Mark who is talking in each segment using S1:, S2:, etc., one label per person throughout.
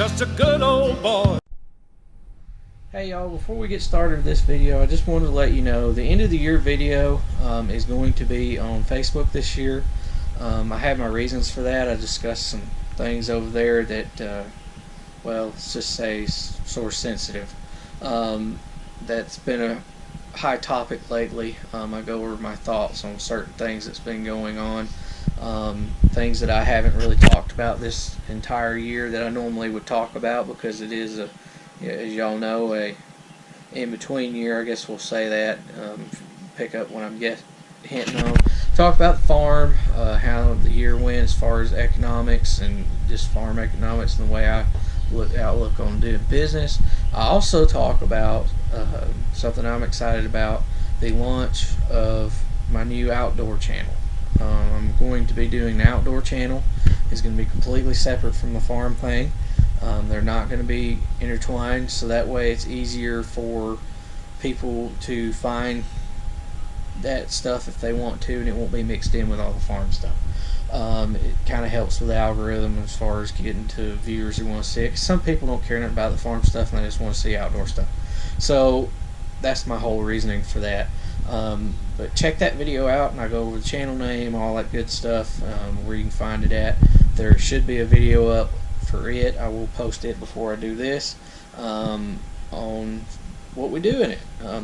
S1: just a good old boy.
S2: Hey y'all, before we get started with this video, I just wanted to let you know the end of the year video is going to be on Facebook this year. I have my reasons for that. I discussed some things over there that, well, let's just say sort of sensitive. That's been a high topic lately. I go over my thoughts on certain things that's been going on. Things that I haven't really talked about this entire year that I normally would talk about, because it is, as y'all know, a in-between year, I guess we'll say that. Pick up when I'm hinting on. Talk about the farm, how the year went as far as economics and just farm economics and the way I outlook on doing business. I also talk about something I'm excited about, the launch of my new outdoor channel. I'm going to be doing the outdoor channel. It's going to be completely separate from the farm thing. They're not going to be intertwined, so that way it's easier for people to find that stuff if they want to, and it won't be mixed in with all the farm stuff. It kind of helps with the algorithm as far as getting to viewers who want to see it. Some people don't care enough about the farm stuff and they just want to see outdoor stuff. So that's my whole reasoning for that. But check that video out, and I go over the channel name, all that good stuff, where you can find it at. There should be a video up for it. I will post it before I do this on what we do in it.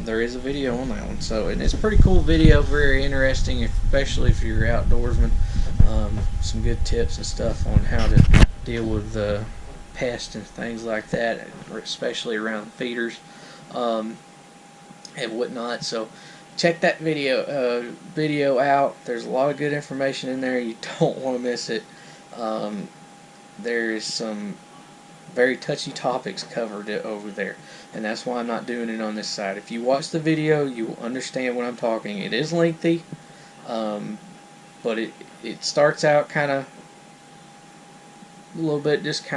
S2: There is a video on that one, so, and it's a pretty cool video, very interesting, especially if you're outdoorsman. Some good tips and stuff on how to deal with pests and things like that, especially around feeders and whatnot. So check that video out. There's a lot of good information in there. You don't want to miss it. There is some very touchy topics covered over there, and that's why I'm not doing it on this side. If you watch the video, you will understand what I'm talking. It is lengthy, but it starts out kind of a little bit just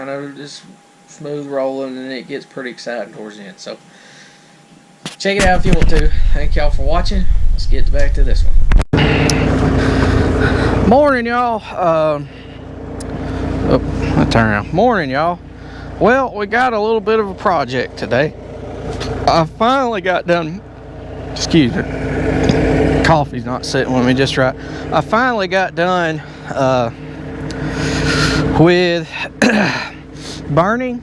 S2: smooth rolling, and then it gets pretty exciting towards the end. So check it out if you want to. Thank y'all for watching. Let's get back to this one. Morning, y'all. I turn around. Morning, y'all. Well, we got a little bit of a project today. I finally got done. Excuse me. Coffee's not sitting with me just right. I finally got done with burning.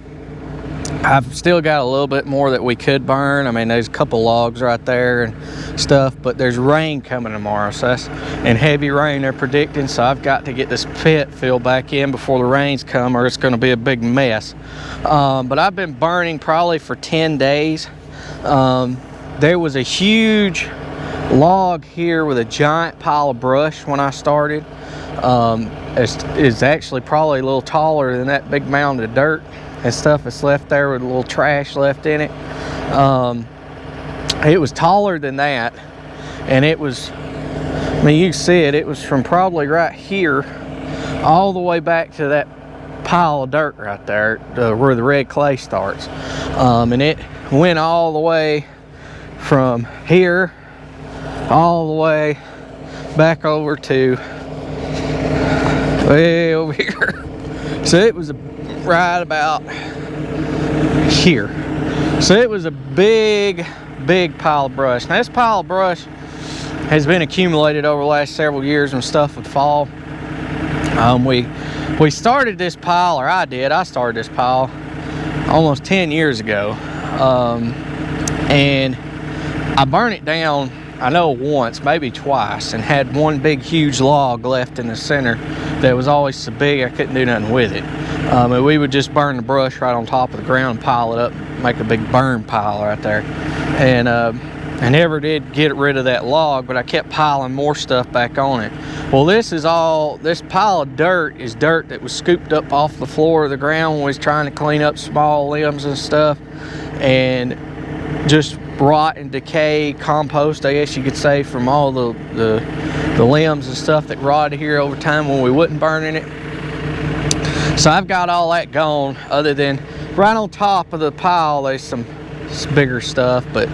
S2: I've still got a little bit more that we could burn. I mean, there's a couple logs right there and stuff, but there's rain coming tomorrow, so and heavy rain they're predicting, so I've got to get this pit filled back in before the rains come, or it's going to be a big mess. But I've been burning probably for 10 days. There was a huge log here with a giant pile of brush when I started. It's actually probably a little taller than that big mound of dirt and stuff that's left there with a little trash left in it. It was taller than that, and it was, I mean, you can see it, it was from probably right here all the way back to that pile of dirt right there, where the red clay starts. And it went all the way from here all the way back over to way over here. So it was right about here. So it was a big pile of brush. Now this pile of brush has been accumulated over the last several years when stuff would fall. We started this pile, or I started this pile almost 10 years ago, and I burned it down, I know, once, maybe twice, and had one big huge log left in the center that was always so big I couldn't do nothing with it. And we would just burn the brush right on top of the ground, pile it up, make a big burn pile right there. And I never did get rid of that log, but I kept piling more stuff back on it. Well, this pile of dirt is dirt that was scooped up off the floor of the ground when we was trying to clean up small limbs and stuff, and just rot and decay compost, I guess you could say, from all the limbs and stuff that rotted here over time when we wasn't burning it. So I've got all that gone, other than right on top of the pile there's some bigger stuff, but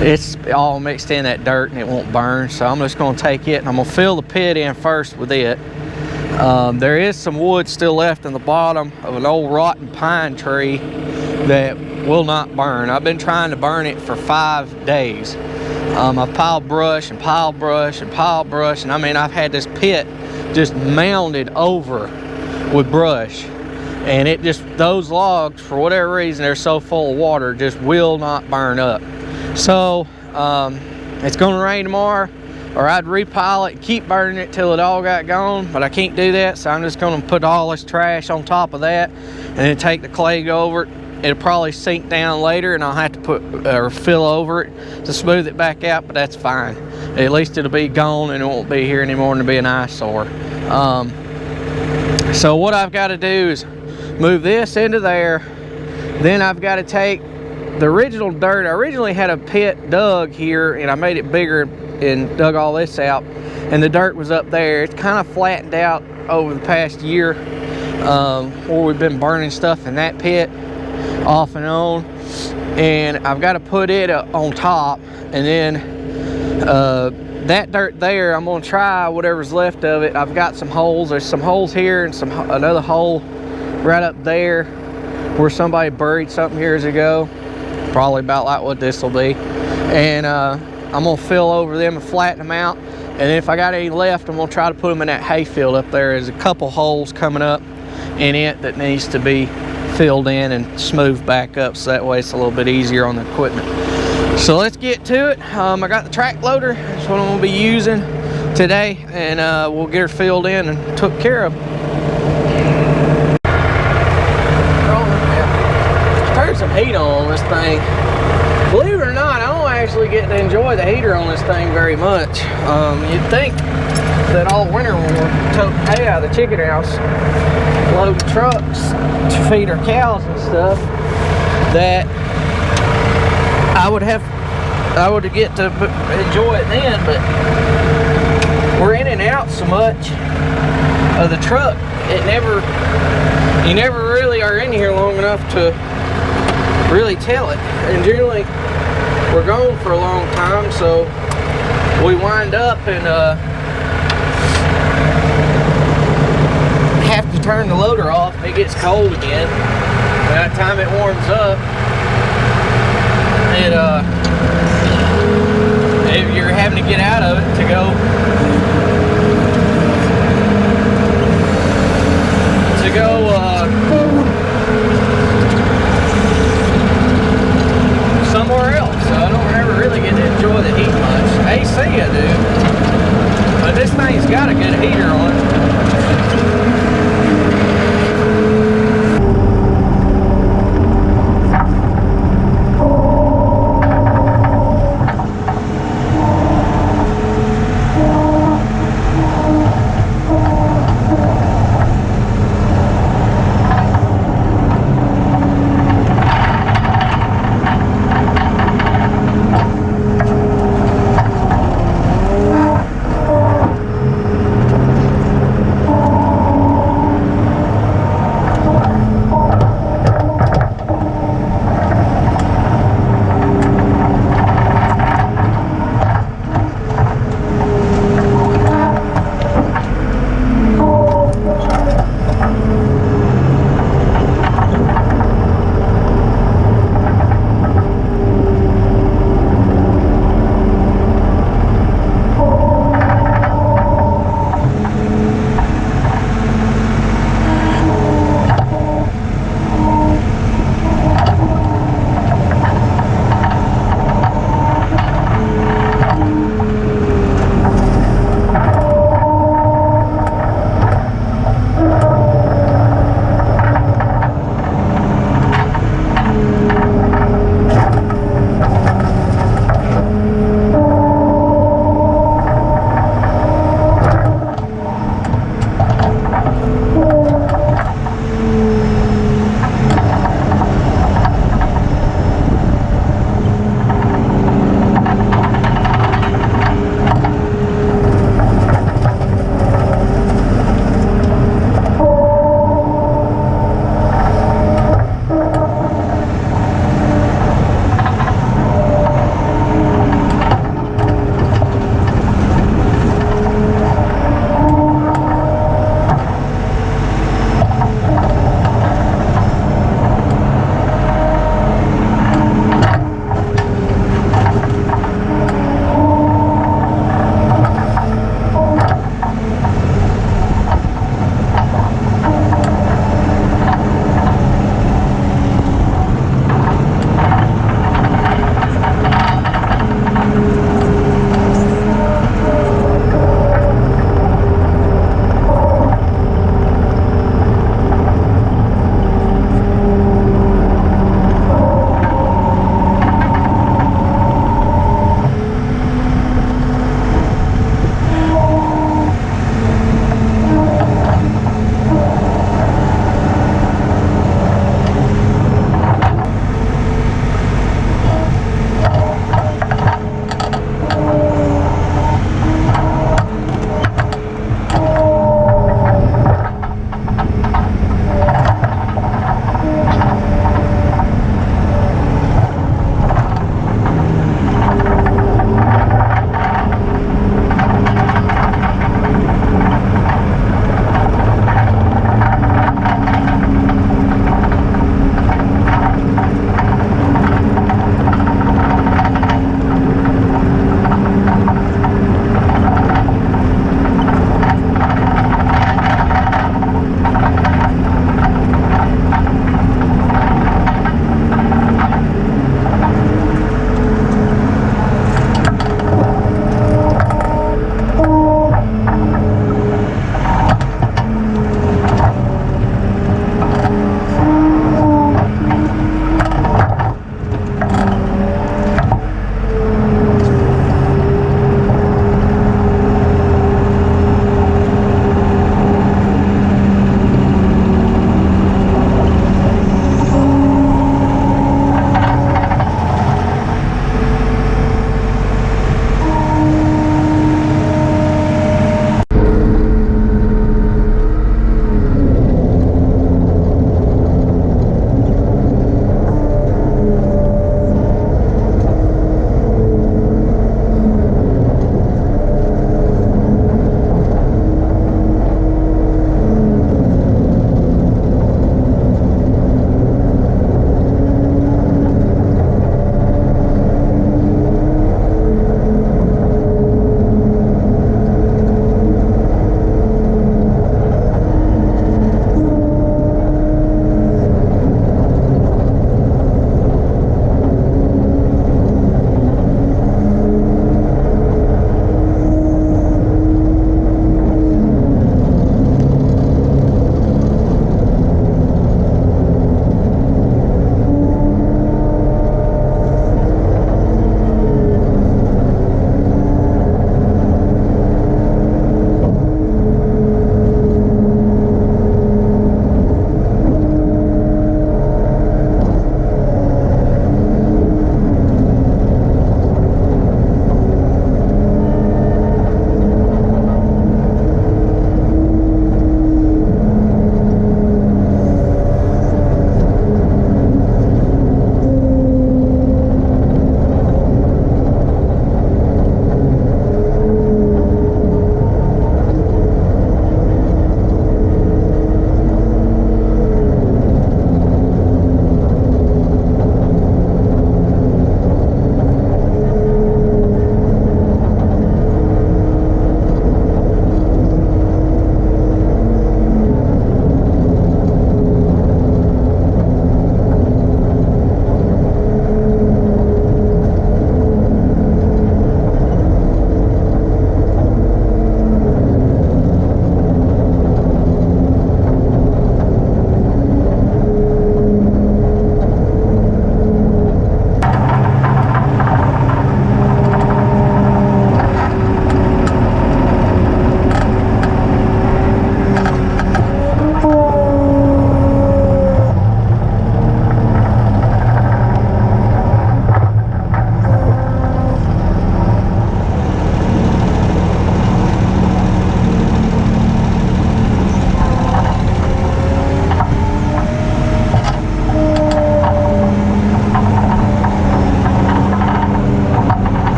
S2: it's all mixed in that dirt and it won't burn. So I'm just going to take it and I'm going to fill the pit in first with it, There is some wood still left in the bottom of an old rotten pine tree that will not burn. I've been trying to burn it for 5 days. I've piled brush and piled brush and piled brush, and I mean, I've had this pit just mounded over with brush, and it just, those logs, for whatever reason, they're so full of water, just will not burn up. So it's gonna rain tomorrow, or I'd repile it and keep burning it till it all got gone, but I can't do that, so I'm just gonna put all this trash on top of that and then take the clay over it. It'll probably sink down later, and I'll have to put or fill over it to smooth it back out, but that's fine. At least it'll be gone and it won't be here anymore and it'll be an eyesore. So what I've got to do is move this into there. Then I've got to take the original dirt. I originally had a pit dug here, and I made it bigger and dug all this out, and the dirt was up there. It's kind of flattened out over the past year, where we've been burning stuff in that pit off and on, and I've got to put it on top, and then that dirt there, I'm gonna try whatever's left of it. I've got some holes. There's some holes here and another hole right up there where somebody buried something years ago, probably about like what this will be, and I'm gonna fill over them and flatten them out, and then if I got any left, I'm gonna try to put them in that hayfield up there. There's a couple holes coming up in it that needs to be filled in and smoothed back up, so that way it's a little bit easier on the equipment. So let's get to it. I got the track loader. That's what I'm gonna be using today, and we'll get her filled in and took care of. Turn some heat on this thing. Believe it or not, I don't actually get to enjoy the heater on this thing very much. You'd think that all winter when we're toting hay out of the chicken house, loading trucks to feed our cows and stuff, that I would get to enjoy it then, but we're in and out so much of the truck, you never really are in here long enough to really tell it, and generally we're gone for a long time, so we wind up and have to turn the loader off. It gets cold again. By the time it warms up, you're having to get out of it to go somewhere else. So I don't ever really get to enjoy the heat much. AC I do, but this thing's got a good heater on it.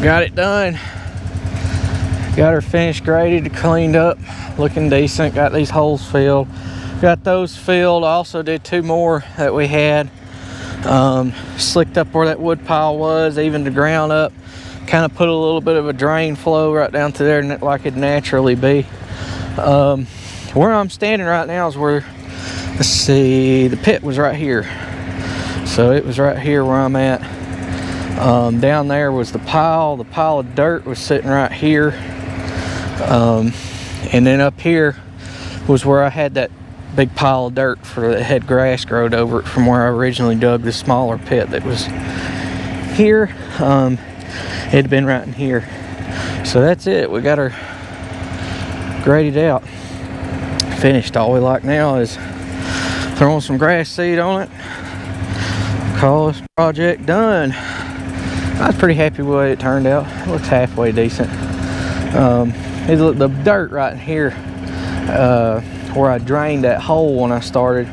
S2: got it done. Got her finished, graded, cleaned up, looking decent. Got these holes filled. Got those filled. I also did 2 more that we had. Slicked up where that wood pile was, evened the ground up. Kind of put a little bit of a drain flow right down through there like it'd naturally be. Where I'm standing right now is where, let's see, the pit was right here. So it was right here where I'm at. Down there was the pile of dirt was sitting right here. And then up here was where I had that big pile of dirt that had grass growed over it from where I originally dug the smaller pit that was here. It had been right in here. So that's it. We got her graded out, finished. All we like now is throwing some grass seed on it. Call this project done. I was pretty happy with the way it turned out. It looks halfway decent. The dirt right in here, where I drained that hole when I started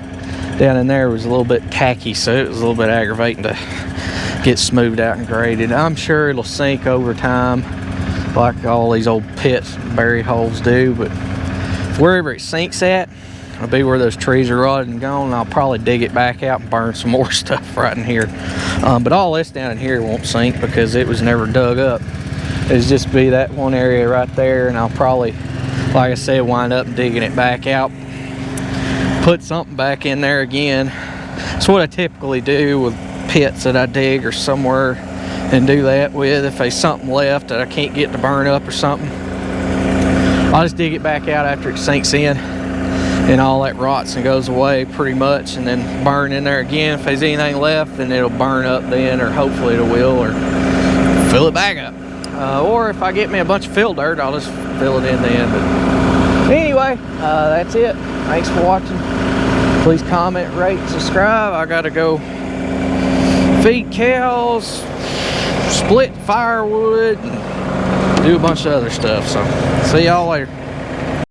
S2: down in there, was a little bit tacky, so it was a little bit aggravating to get smoothed out and graded. I'm sure it'll sink over time like all these old pits, buried holes do, but wherever it sinks at, it'll be where those trees are rotted and gone, and I'll probably dig it back out and burn some more stuff right in here. But all this down in here won't sink because it was never dug up. It'll just be that one area right there, and I'll probably, like I said, wind up digging it back out, put something back in there again. That's what I typically do with pits that I dig or somewhere, and do that with. If there's something left that I can't get to burn up or something, I'll just dig it back out after it sinks in and all that rots and goes away pretty much, and then burn in there again. If there's anything left, then it'll burn up then, or hopefully it will, or fill it back up. Or if I get me a bunch of fill dirt, I'll just fill it in then. But anyway, that's it. Thanks for watching. Please comment, rate, subscribe. I gotta go feed cows, split firewood, and do a bunch of other stuff. So see y'all later.